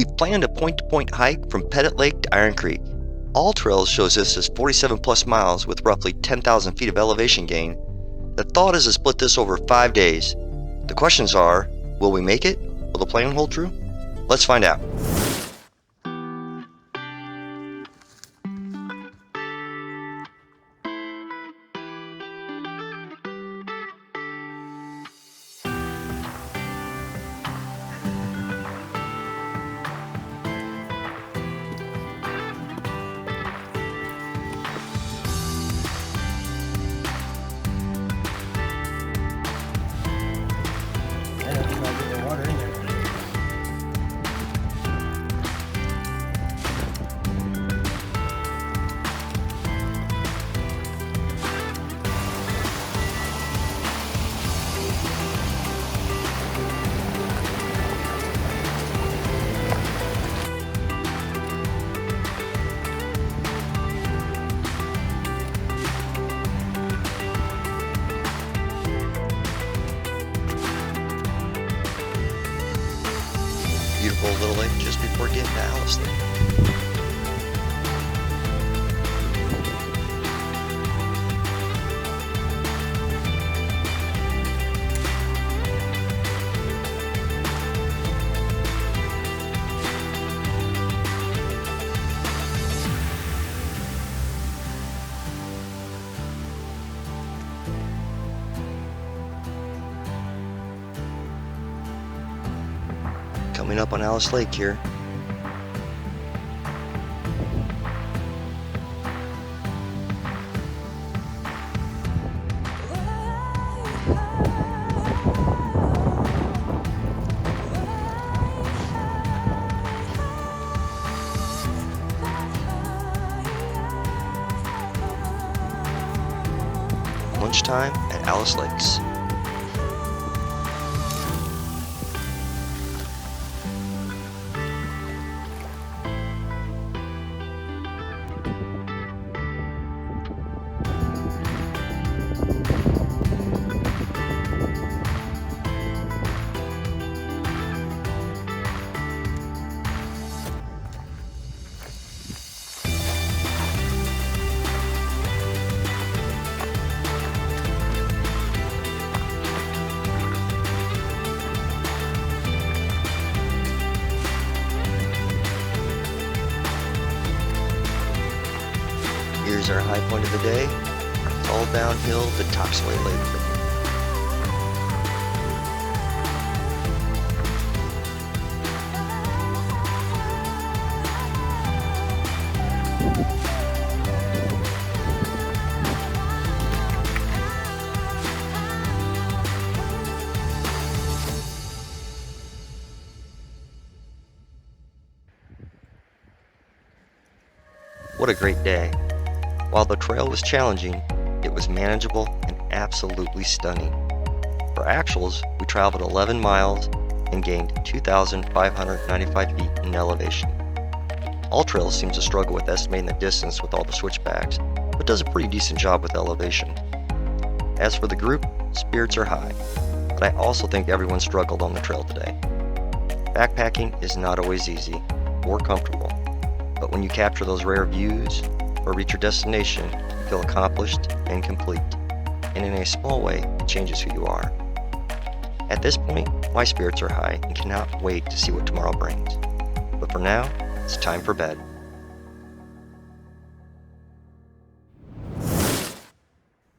We've planned a point-to-point hike from Pettit Lake to Iron Creek. All Trails shows this as 47 plus miles with roughly 10,000 feet of elevation gain. The thought is to split this over 5 days. The questions are, will we make it? Will the plan hold true? Let's find out. Beautiful little lake just before getting to Alice Lake. Coming up on Alice Lake here. Lunchtime at Alice Lakes. Here's our high point of the day. It's all downhill to Toxaway Lake from here. What a great day. While the trail was challenging, it was manageable and absolutely stunning. For actuals, we traveled 11 miles and gained 2,595 feet in elevation. All Trails seems to struggle with estimating the distance with all the switchbacks, but does a pretty decent job with elevation. As for the group, spirits are high, but I also think everyone struggled on the trail today. Backpacking is not always easy or comfortable, but when you capture those rare views or reach your destination, you feel accomplished and complete. And in a small way, it changes who you are. At this point, my spirits are high and cannot wait to see what tomorrow brings. But for now, it's time for bed.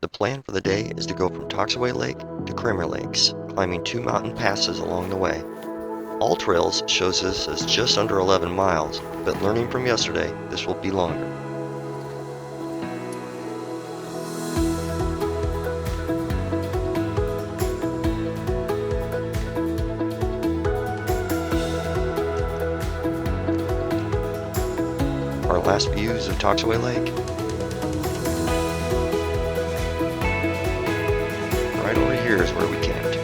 The plan for the day is to go from Toxaway Lake to Cramer Lakes, climbing 2 mountain passes along the way. All Trails shows this as just under 11 miles, but learning from yesterday, this will be longer. Our last views of Toxaway Lake. Right over here is where we camped.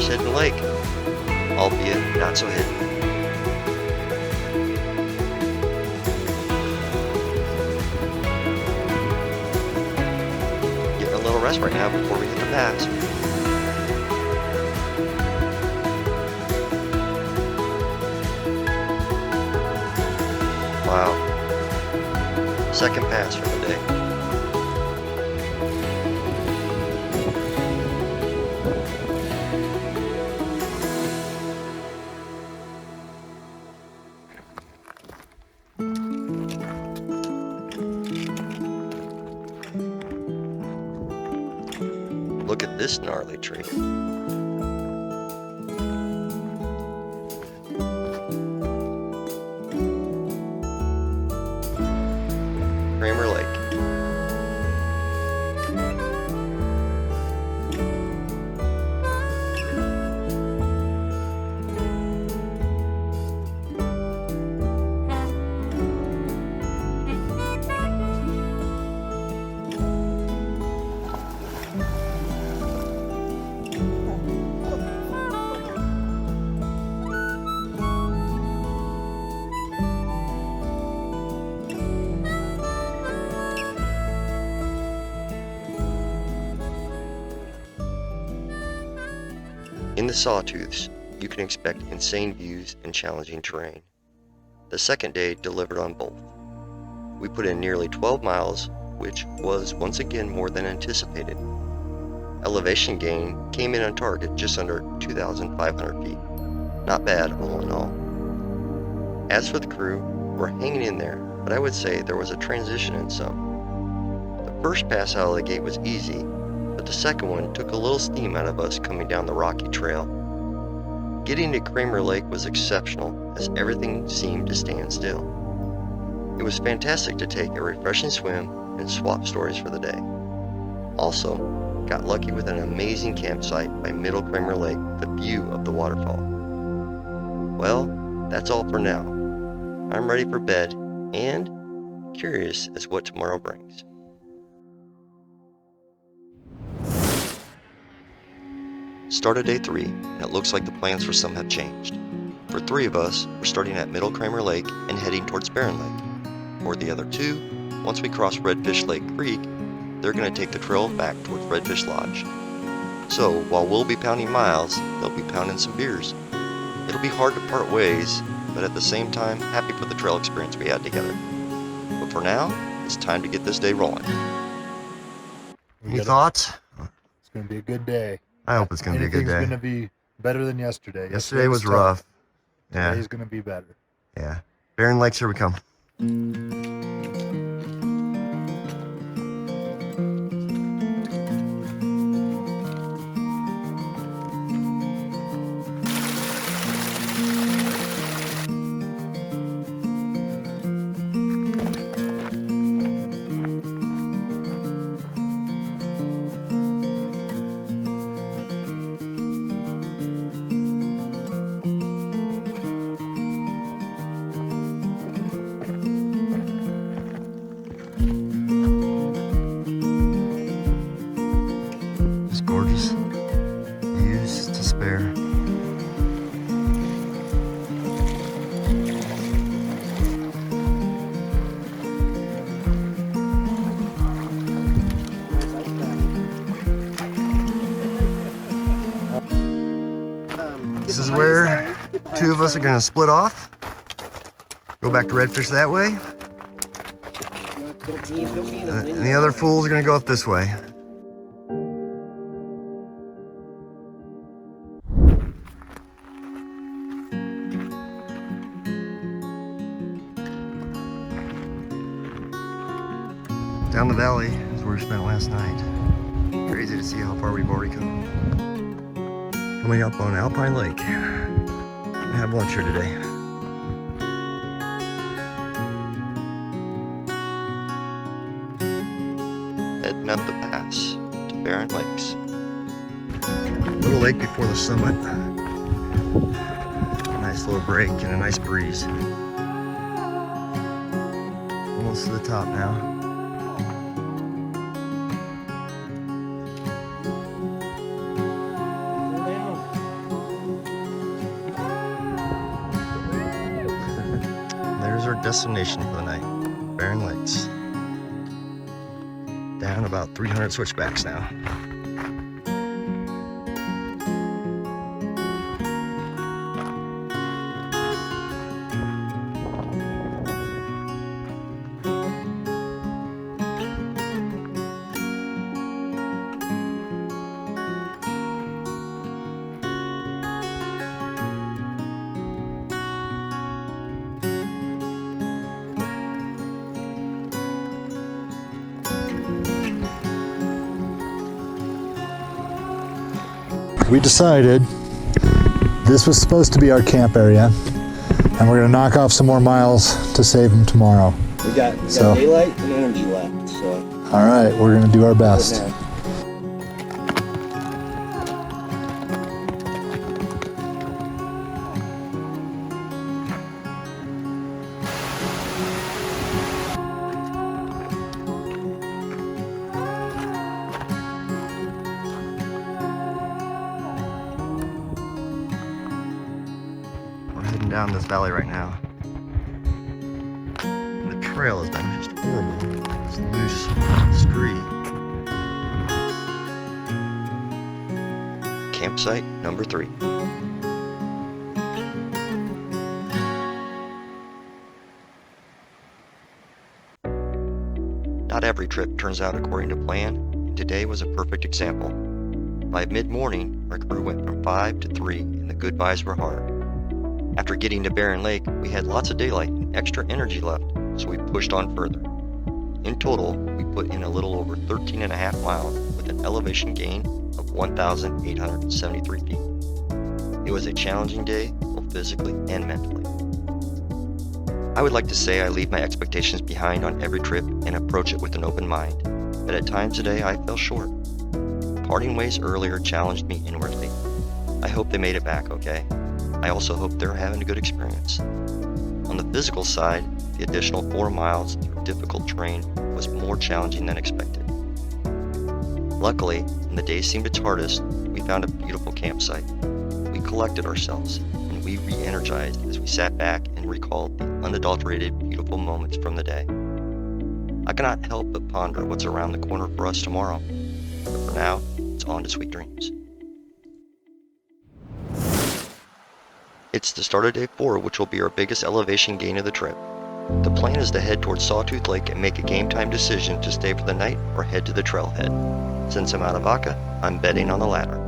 there's Edna Lake, albeit not so hidden. Getting a little rest right now before we hit the pass. Wow. Second pass for the day. Look at this gnarly tree. Cramer Lake. In the Sawtooths, you can expect insane views and challenging terrain. The second day delivered on both. We put in nearly 12 miles, which was once again more than anticipated. Elevation gain came in on target just under 2,500 feet. Not bad all in all. As for the crew, we're hanging in there, but I would say there was a transition in some. The first pass out of the gate was easy, but the second one took a little steam out of us coming down the rocky trail. Getting to Cramer Lake was exceptional, as everything seemed to stand still. It was fantastic to take a refreshing swim and swap stories for the day. Also, got lucky with an amazing campsite by Middle Cramer Lake with a view of the waterfall. Well, that's all for now. I'm ready for bed and curious as what tomorrow brings. Started day 3, and it looks like the plans for some have changed. For 3 of us, we're starting at Middle Cramer Lake and heading towards Barren Lake. For the other 2, once we cross Redfish Lake Creek, they're going to take the trail back towards Redfish Lodge. So, while we'll be pounding miles, they'll be pounding some beers. It'll be hard to part ways, but at the same time, happy for the trail experience we had together. But for now, it's time to get this day rolling. Any thoughts? It's going to be a good day. I hope it's going to be a good day. Anything's going to be better than yesterday. Yesterday was rough. Yeah. Today's going to be better. Yeah. Barren Lakes, here we come. Gorgeous views to spare. This is where 2 of us are going to split off. Go back to Redfish that way. And the other fools are going to go up this way. Down the valley is where we spent last night. Crazy to see how far we've already come. Coming up on Alpine Lake. Gonna have lunch here today. Heading up the pass to Barren Lakes. Little lake before the summit. Nice little break and a nice breeze. Almost to the top now. our destination for the night, Barren Lakes. Down about 300 switchbacks now. We decided this was supposed to be our camp area, and we're gonna knock off some more miles to save them tomorrow. We got daylight and energy left, so. All right, we're gonna do our best. Down this valley right now. And the trail has been just horrible. It's loose, scree. Campsite number 3. Not every trip turns out according to plan, and today was a perfect example. By mid-morning, our crew went from 5 to 3, and the goodbyes were hard. After getting to Barren Lake, we had lots of daylight and extra energy left, so we pushed on further. In total, we put in a little over 13.5 miles with an elevation gain of 1,873 feet. It was a challenging day, both physically and mentally. I would like to say I leave my expectations behind on every trip and approach it with an open mind, but at times today I fell short. Parting ways earlier challenged me inwardly. I hope they made it back okay. I also hope they're having a good experience. On the physical side, the additional 4 miles through difficult terrain was more challenging than expected. Luckily, when the day seemed its hardest, we found a beautiful campsite. We collected ourselves, and we re-energized as we sat back and recalled the unadulterated, beautiful moments from the day. I cannot help but ponder what's around the corner for us tomorrow. But for now, it's on to sweet dreams. It's the start of day 4, which will be our biggest elevation gain of the trip. The plan is to head towards Sawtooth Lake and make a game time decision to stay for the night or head to the trailhead. Since I'm out of vodka, I'm betting on the latter.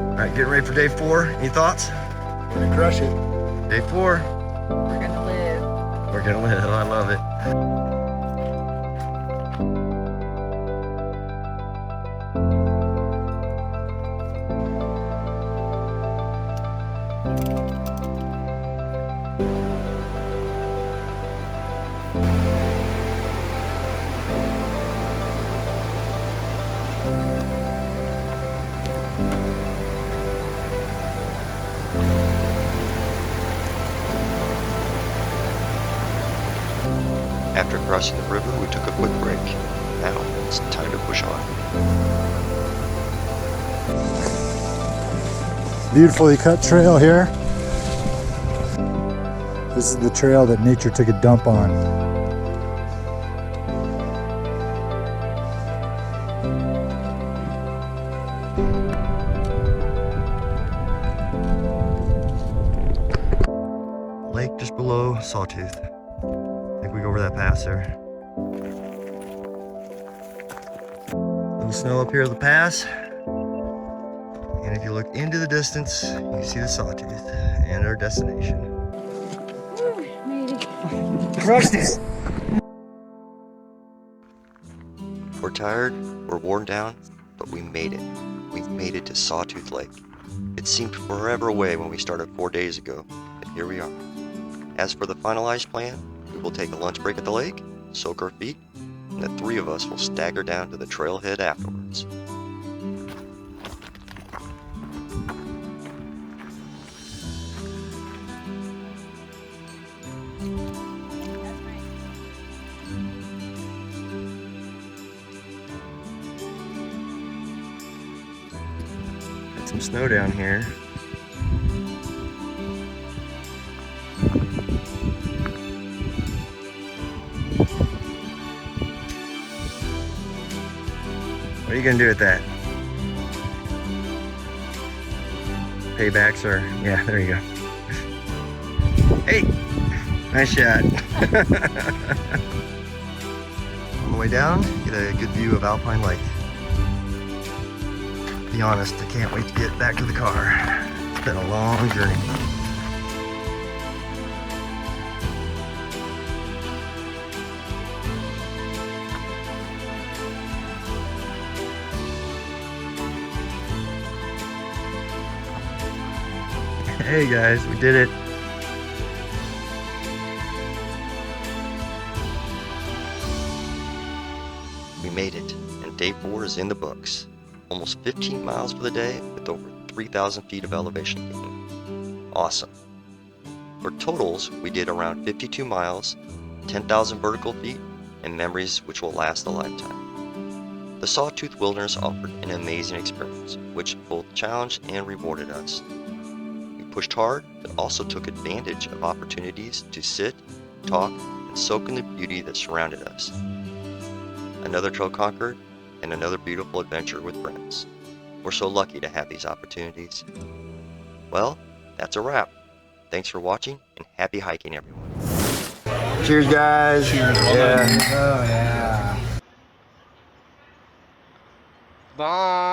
All right, getting ready for day 4. Any thoughts? We're gonna crush it. Day 4. We're gonna live. We're gonna live. I love it. After crossing the river, we took a quick break. Now, it's time to push on. Beautifully cut trail here. This is the trail that nature took a dump on. Lake just below Sawtooth. I think we go over that pass there. Little snow up here at the pass. And if you look into the distance, you see the Sawtooth and our destination. Crushed it! We're tired, we're worn down, but we made it. We've made it to Sawtooth Lake. It seemed forever away when we started 4 days ago, but here we are. As for the finalized plan, we will take a lunch break at the lake, soak our feet, and the 3 of us will stagger down to the trailhead afterwards. some snow down here. What are you gonna do with that? Paybacks are, yeah, there you go. Hey, nice shot. On the way down, get a good view of Alpine Lake. To be honest, I can't wait to get back to the car. It's been a long journey. Hey guys, we did it. We made it, and day 4 is in the books. Almost 15 miles for the day with over 3,000 feet of elevation gain. Awesome. For totals, we did around 52 miles, 10,000 vertical feet, and memories which will last a lifetime. The Sawtooth Wilderness offered an amazing experience, which both challenged and rewarded us. We pushed hard, but also took advantage of opportunities to sit, talk, and soak in the beauty that surrounded us. Another trail conquered, and another beautiful adventure with friends. We're so lucky to have these opportunities. Well, that's a wrap. Thanks for watching, and happy hiking, everyone. Cheers, guys. Cheers. Yeah. Oh, yeah. Bye.